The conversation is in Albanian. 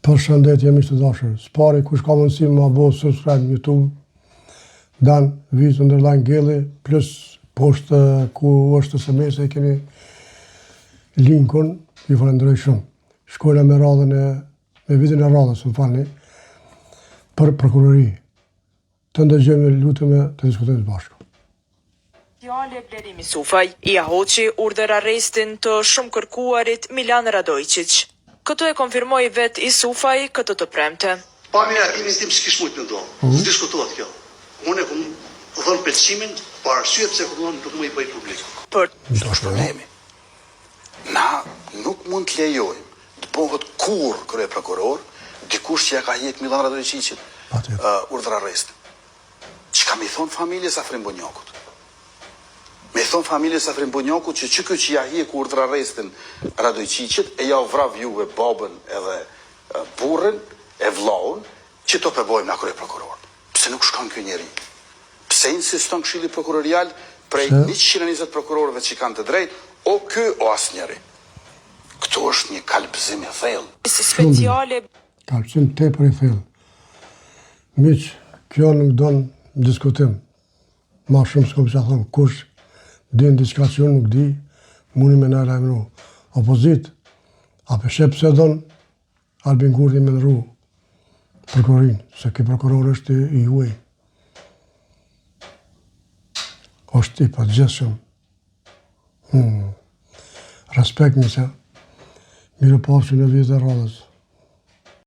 Përshëndetje miq të dashur. Spari kush ka mundësi më bëu subscribe në YouTube, dan vizë underline Gelli plus poshtë ku është SMS e keni linkun, ju falenderoj shumë. Shkojna me radhën me videon e radhës, më falni, për prokurori. Të ndëgjojmë, lutem, të diskutojmë bashkë. Fjale Blerimi Sufaj i ahoqi urdhër arrestin të shumë kërkuarit Milan Radojqić. Këto e konfirmoi vet i Sufaj këtë të premte. Pamja e timin tim s'kish mujt me ndo. Diskutohet kjo. Unë e kum dhënë pëlqimin për arsye pse nuk më i bëj publik. Për problemi. Na nuk mund të lejojmë të bëhet kurrë krye prokuror dikush që ja ka hjek Milan Radojqićit urdhër arresti. Çka më thon familjes Afrim Bunjakut? Me thonë familjes Afrim Bunjakut që ky që ja hjek urdhër arrestin Radojqićit e ja vrav juve babën edhe burrin e vllaun që to përbojmë na krye prokuror. Pse nuk shkon ky njeri? Pse insiston Këshilli Prokurorial prej 120 prokurorëve që kanë të drejtë, o ky o asnjëri? Këtu është një kalbëzim i thellë. Speciale. Kalbëzim tepër i thellë. Miq, kjo nuk don diskutim. Ma shumë s'kom që thonë kush din diçka që unë nuk di, mundi me në lajmëru. Opozit, apo shep se don Albin Kurti me nëru prokurorin, se ki prokuror është i juaj. është i përgjithshëm. Respekt nëse, mirë pafshi në vizë e radhës.